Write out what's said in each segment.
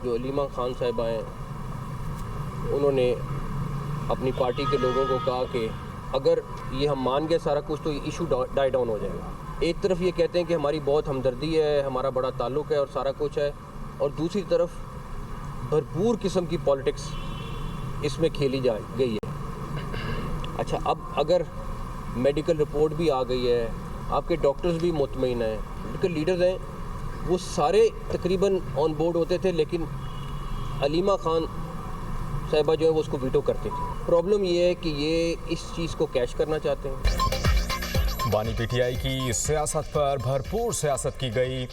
जो अलीमा खान साहिबा हैं, उन्होंने अपनी पार्टी के लोगों को कहा कि अगर ये हम मान गए सारा कुछ तो ये इशू डाई डाउन हो जाएगा। एक तरफ ये कहते हैं कि हमारी बहुत हमदर्दी है, हमारा बड़ा ताल्लुक़ है और सारा कुछ है, और दूसरी तरफ भरपूर किस्म की पॉलिटिक्स इसमें खेली जा गई है। अच्छा, अब अगर मेडिकल रिपोर्ट भी आ गई है, आपके डॉक्टर्स भी मुतमईन हैं, मेडिकल लीडर्स हैं, वो सारे तकरीबन ऑन बोर्ड होते थे, लेकिन अलीमा खान साहिबा जो है वो उसको वीटो करते थे। प्रॉब्लम ये है कि ये इस चीज़ को कैश करना चाहते हैं। बानी पीटीआई की सियासत पर भरपूर सियासत की गई।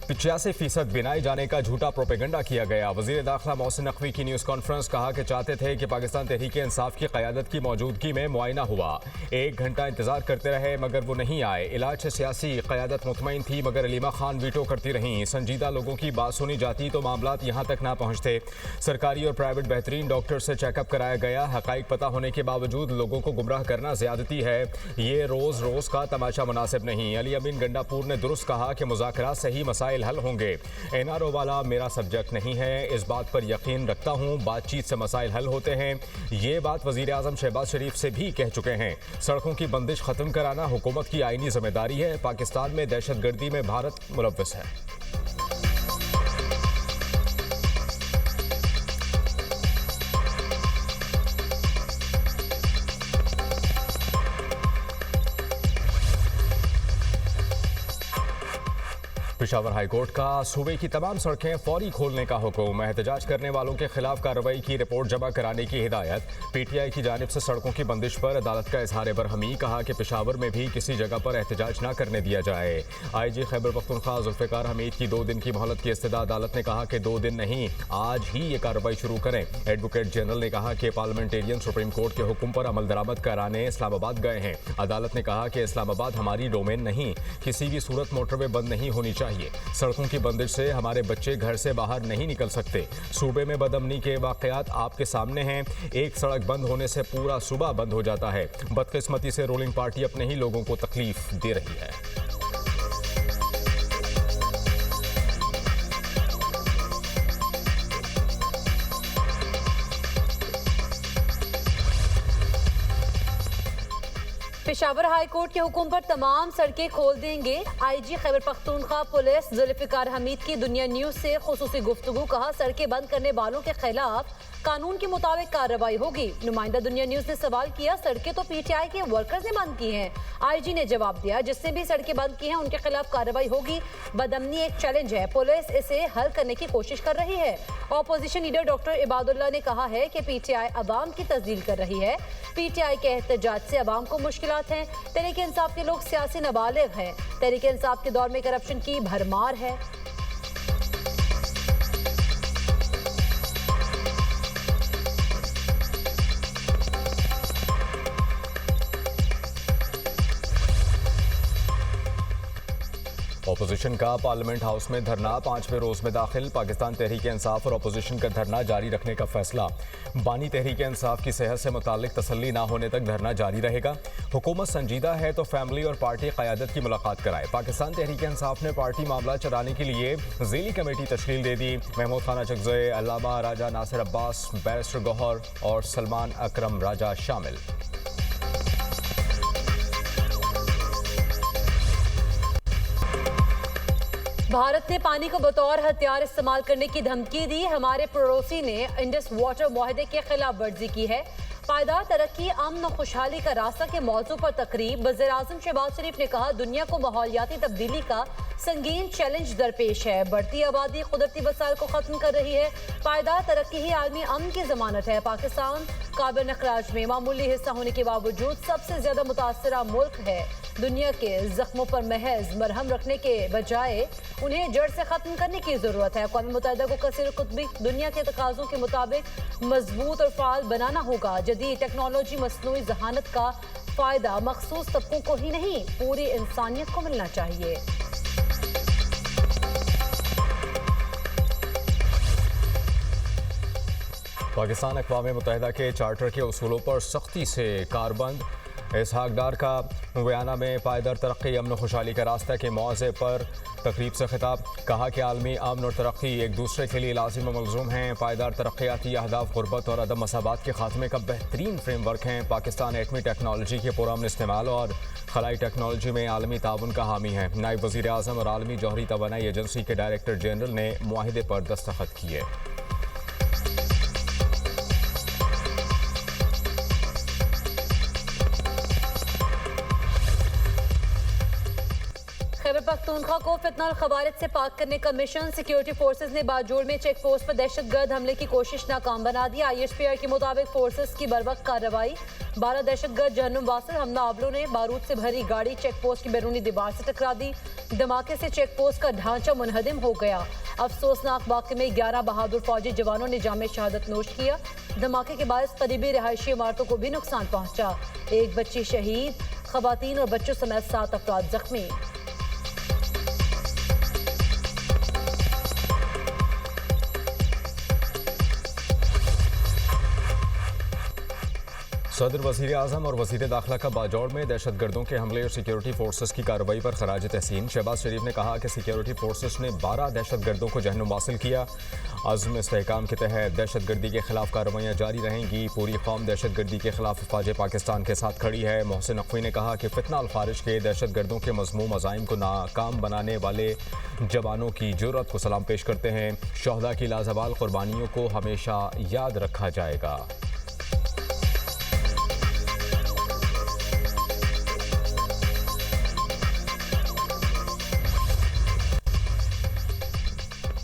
85% बिनाए जाने का झूठा प्रोपेगेंडा किया गया। वज़ीर दाखिला मोहसिन नकवी की न्यूज़ कॉन्फ्रेंस कहा कि चाहते थे कि पाकिस्तान तहरीक इंसाफ की क़यादत की मौजूदगी में मुआयना हुआ। 1 घंटा इंतजार करते रहे मगर वो नहीं आए। इलाज से सियासी क़यादत मुतमईन थी मगर अलीमा खान वीटो करती रहीं। संजीदा लोगों की बात सुनी जाती तो मामलात यहाँ तक ना पहुँचते। सरकारी और प्राइवेट बेहतरीन डॉक्टर से चेकअप कराया गया। हक़ाइक़ पता होने के बावजूद लोगों को गुमराह करना ज़्यादती है। ये रोज़ रोज़ का तमाशा मुनासिब नहीं। अली अमीन गंडापुर ने दुरुस्त कहा कि मुज़ाकरात से ही मसाइल हल होंगे। एनआरओ वाला मेरा सब्जेक्ट नहीं है, इस बात पर यकीन रखता हूँ। बातचीत से मसाइल हल होते हैं। ये बात वज़ीर आज़म शहबाज शरीफ से भी कह चुके हैं। सड़कों की बंदिश ख़त्म कराना हुकूमत की आईनी जिम्मेदारी है। पाकिस्तान में दहशतगर्दी में भारत मुलव्वस है। पेशावर हाईकोर्ट का सूबे की तमाम सड़कें फौरी खोलने का हुक्म। एहतजाज करने वालों के खिलाफ कार्रवाई की रिपोर्ट जमा कराने की हिदायत। पीटीआई की जानिब से सड़कों की बंदिश पर अदालत का इजहार बरहमी। कहा कि पेशावर में भी किसी जगह पर एहतजाज न करने दिया जाए। IG खैबर पख्तूनख्वा जुल्फ़िकार हमीद की 2 दिन की मोहलत की इस्तदा। अदालत ने कहा कि 2 दिन नहीं, आज ही ये कार्रवाई शुरू करें। एडवोकेट जनरल ने कहा कि पार्लियामेंटेरियन सुप्रीम कोर्ट के हुक्म पर अमल दरामद कराने इस्लामाबाद गए हैं। अदालत ने कहा कि इस्लामाबाद हमारी डोमेन नहीं, किसी भी सूरत मोटरवे बंद नहीं होनी चाहिए। सड़कों की बंदिश से हमारे बच्चे घर से बाहर नहीं निकल सकते। सूबे में बदअमनी के वाकयात आपके सामने हैं। एक सड़क बंद होने से पूरा सूबा बंद हो जाता है। बदकिस्मती से रूलिंग पार्टी अपने ही लोगों को तकलीफ दे रही है। पेशावर हाई कोर्ट के हुक्म पर तमाम सड़कें खोल देंगे। IG खैबर पख्तूनख्वा पुलिस जुल्फ़िकार हमीद की दुनिया न्यूज़ से खुसूसी गुफ्तगू। कहा सड़कें बंद करने वालों के खिलाफ कानून के मुताबिक कार्रवाई होगी। नुमाइंदा दुनिया न्यूज़ ने सवाल किया सड़कें तो PTI के वर्कर्स ने बंद की हैं। IG ने जवाब दिया जिसने भी सड़कें बंद की हैं उनके खिलाफ कार्रवाई होगी। बदअमनी एक चैलेंज है, पुलिस इसे हल करने की कोशिश कर रही है। ऑपोजिशन लीडर डॉक्टर इबादुल्लाह ने कहा है कि PTI अवाम की तस्दील कर रही है। PTI के एहतजाज से अवाम को मुश्किलात हैं। तहरीक इंसाफ के लोग सियासी नाबालिग हैं। तहरीक इंसाफ के दौर में करप्शन की भरमार है। अपोजिशन का पार्लियामेंट हाउस में धरना 5वें रोज में दाखिल। पाकिस्तान तहरीक इंसाफ और अपोजिशन का धरना जारी रखने का फैसला। बानी तहरीक इंसाफ की सेहत से मुताल्लिक तसल्ली ना होने तक धरना जारी रहेगा। हुकूमत संजीदा है तो फैमिली और पार्टी क़यादत की मुलाकात कराए। पाकिस्तान तहरीक इंसाफ ने पार्टी मामला चलाने के लिए ज़ीली कमेटी तश्कील दे दी। महमूद खान अचकज़ई, अल्लामा राजा नासिर अब्बास, बैरिस्टर गौहर और सलमान अकरम राजा शामिल। भारत ने पानी को बतौर हथियार इस्तेमाल करने की धमकी दी। हमारे पड़ोसी ने इंडस वाटर मुआहदे के खिलाफ वर्जी की है। पायदार तरक्की, अमन और खुशहाली का रास्ता के मौजू पर तकरीब। वज़ीर आज़म शहबाज शरीफ ने कहा दुनिया को माहौलियाती तब्दीली का संगीन चैलेंज दरपेश है। बढ़ती आबादी कुदरती वसाइल को खत्म कर रही है। पायदार तरक्की ही आलमी अमन की जमानत है। पाकिस्तान कार्बन अखराज में मामूली हिस्सा होने के बावजूद सबसे ज्यादा मुतासरा मुल्क है। दुनिया के जख्मों पर महज मरहम रखने के बजाय उन्हें जड़ से खत्म करने की जरूरत है। अक़वाम मुत्तहिदा को कसीर कुतबी दुनिया के तकाज़ों के मुताबिक मजबूत और फाल बनाना होगा। जदीद टेक्नोलॉजी मसनूई जहानत का फायदा मखसूस तबकों को ही नहीं पूरी इंसानियत को मिलना चाहिए। पाकिस्तान अक़वाम मुत्तहिदा के चार्टर के उसूलों पर सख्ती से कारबंद। इसहाक डार का बयाना में पायदार तरक्की, अमन खुशहाली का रास्ता के मौज़े पर तकरीब से खिताब, कहा कि आलमी अमन और तरक्की एक दूसरे के लिए लाजिम व मलज़ूम हैं। पायदार तरक्याती अहदाफ गुरबत और अदम मसाबात के खात्मे का बेहतरीन फ्रेमवर्क हैं। पाकिस्तान एटमी टेक्नोलॉजी के पुरअमन इस्तेमाल और खलाई टेक्नोलॉजी में आलमी ताउन का हामी है। नायब वज़ीर आज़म और आलमी जौहरी तवानाई एजेंसी के डायरेक्टर जनरल ने मुआहिदे पर दस्तखत किए। खैबर पख्तूनख्वा को फितना और खवारिज से पाक करने का मिशन। सिक्योरिटी फोर्सेज ने बाजोड़ में चेक पोस्ट पर दहशतगर्द हमले की कोशिश नाकाम बना दी। ISPR के मुताबिक फोर्सेज की बरवक्त कार्रवाई 12 दहशतगर्द जहन्नुम वासिल हमलावरों ने बारूद से भरी गाड़ी चेक पोस्ट की बैरूनी दीवार से टकरा दी। धमाके से चेक पोस्ट का ढांचा मुनहदिम हो गया। अफसोसनाक वाक़े में 11 बहादुर फौजी जवानों ने जामे शहादत नोश किया। धमाके के बायस करीबी रिहायशी इमारतों को भी नुकसान पहुंचा। एक बच्ची शहीद, खवातीन और बच्चों समेत 7 अफराद जख्मी। सदर वज़ीर आज़म और वज़ीर दाखिला का बाजौड़ में दहशतगर्दों के हमले और सिक्योरिटी फोर्सेस की कार्रवाई पर खराज तहसीन। शहबाज शरीफ ने कहा कि सिक्योरिटी फोर्सेस ने 12 दहशतगर्दों को जहन्नुम वासिल किया। अज़्म इस्तेहकाम के तहत दहशतगर्दी के खिलाफ कार्रवाइयाँ जारी रहेंगी। पूरी कौम दहशतगर्दी के खिलाफ फ़ौज पाकिस्तान के साथ खड़ी है। मोहसिन नकवी ने कहा कि फितना अल खारिज के दहशतगर्दों के मज़मूम अज़ाइम को नाकाम बनाने वाले जवानों की जुर्रत को सलाम पेश करते हैं। शहदा की लाजवाल कुर्बानियों को हमेशा याद रखा जाएगा।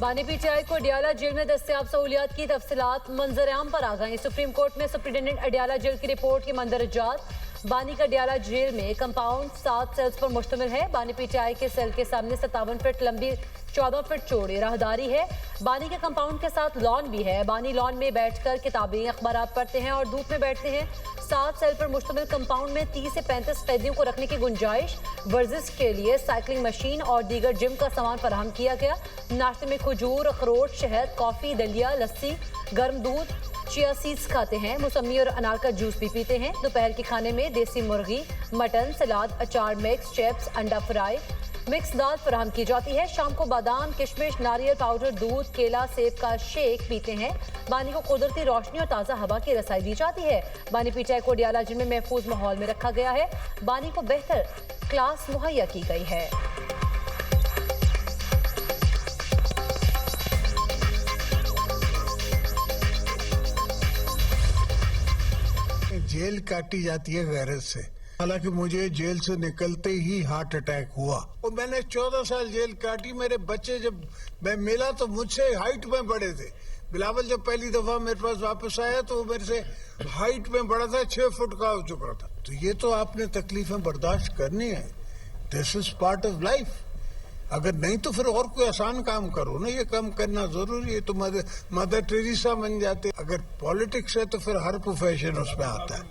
बानी PTI को अडियाला जेल में दस्तयाब सहूलियात की तफसीलात मंजर-ए-आम पर आ गई। सुप्रीम कोर्ट में सुप्रिंटेंडेंट अडियाला जेल की रिपोर्ट की मंदरजात। बानी का अडियाला जेल में कंपाउंड 7 सेल्स पर मुश्तमिल है। बानी PTI के सेल के सामने 57 फीट लंबी 14 फीट चौड़ी राहदारी है। बानी के कंपाउंड के साथ लॉन भी है। बानी लॉन में बैठकर किताबें अखबारात पढ़ते हैं और धूप में बैठते हैं। 7 सेल पर मुश्तमिल कंपाउंड में 30 से 35 कैदियों को रखने की गुंजाइश। वर्जिश के लिए साइकिलिंग मशीन और दीगर जिम का सामान फराहम किया गया। नाश्ते में खजूर, अखरोट, शहद, कॉफी, दलिया, लस्सी, गर्म दूध, चिया सीड्स खाते हैं। मौसमी और अनार का जूस भी पीते हैं। दोपहर के खाने में देसी मुर्गी, मटन, सलाद, अचार मिक्स, चिप्स, अंडा फ्राई, मिक्स दाल फराहम की जाती है। शाम को बादाम, किशमिश, नारियल पाउडर, दूध, केला, सेब का शेक पीते हैं। बानी को कुदरती रोशनी और ताज़ा हवा की रसाई दी जाती है। बानी PTI को अडियाला जेल में महफूज माहौल में रखा गया है। बानी को बेहतर क्लास मुहैया की गई है। जेल काटी जाती है गैरत से। हालांकि मुझे जेल से निकलते ही हार्ट अटैक हुआ और मैंने 14 साल जेल काटी। मेरे बच्चे जब मैं मिला तो मुझसे हाइट में बड़े थे। बिलावल जब पहली दफा मेरे पास वापस आया तो वो मेरे से हाइट में बड़ा था, 6 फुट का हो चुका था। तो ये तो आपने तकलीफें बर्दाश्त करनी है। This is part of life. अगर नहीं तो फिर और कोई आसान काम करो ना। ये काम करना जरूरी है। तो मदर टेरेसा बन जाते। अगर पॉलिटिक्स है तो फिर हर प्रोफेशन उसमें आता है।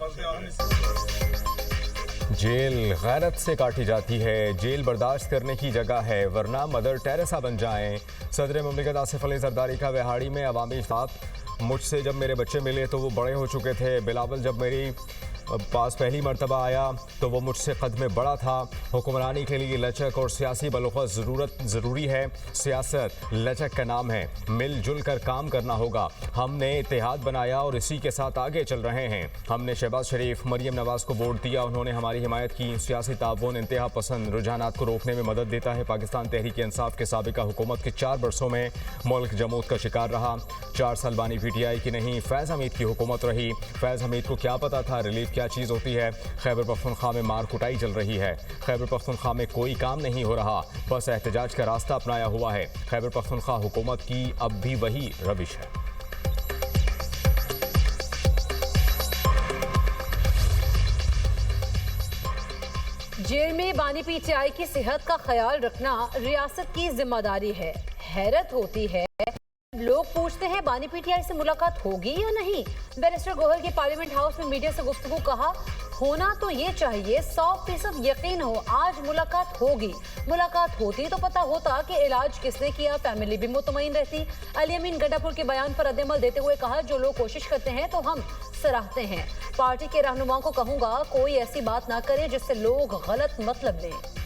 जेल गैरत से काटी जाती है। जेल बर्दाश्त करने की जगह है, वरना मदर टेरेसा बन जाएं। सदर मुमलिकत आसिफ अली जरदारी का बिहाड़ी में अवामी इज्तिमा। मुझसे जब मेरे बच्चे मिले तो वो बड़े हो चुके थे। बिलावल जब मेरी पास पहली मरतबा आया तो वो मुझसे कद में बड़ा था। हुक्मरानी के लिए लचक और सियासी बलूगत ज़रूरी है। सियासत लचक का नाम है। मिलजुल कर काम करना होगा। हमने इत्तेहाद बनाया और इसी के साथ आगे चल रहे हैं। हमने शहबाज शरीफ, मरियम नवाज को वोट दिया, उन्होंने हमारी हिमायत की। सियासी ताउन इंतहा पसंद रुझानात को रोकने में मदद देता है। पाकिस्तान तहरीक इंसाफ के साबिका हुकूमत के 4 बरसों में मुल्क जमूत का शिकार रहा। 4 साल बानी PTI की नहीं, फैज़ हमीद की हुकूमत रही। फैज़ हमीद को क्या पता था रिलीफ क्या चीज़ होती है। खैबर पख्तूनख्वा में मार कुटाई चल रही है। खैबर पख्तूनख्वा में कोई काम नहीं हो रहा, बस एहतजाज का रास्ता अपनाया हुआ है। खैबर पख्तूनख्वा हुकूमत की अब भी वही रविश है। जेल में बानी PTI की सेहत का ख्याल रखना रियासत की जिम्मेदारी है। हैरत होती है लोग पूछते हैं बानी PTI से मुलाकात होगी या नहीं। बैरिस्टर गोहर के पार्लियामेंट हाउस में मीडिया से गुफ्तगू कहा, होना तो ये चाहिए 100% यकीन हो आज मुलाकात होगी। मुलाकात होती तो पता होता कि इलाज किसने किया, फैमिली भी मुतमईन रहती। अली अमीन गंडापुर के बयान पर रद्द-ए-अमल देते हुए कहा, जो लोग कोशिश करते हैं तो हम सराहते हैं। पार्टी के रहनुमाओं को कहूंगा कोई ऐसी बात ना करे जिससे लोग गलत मतलब लें।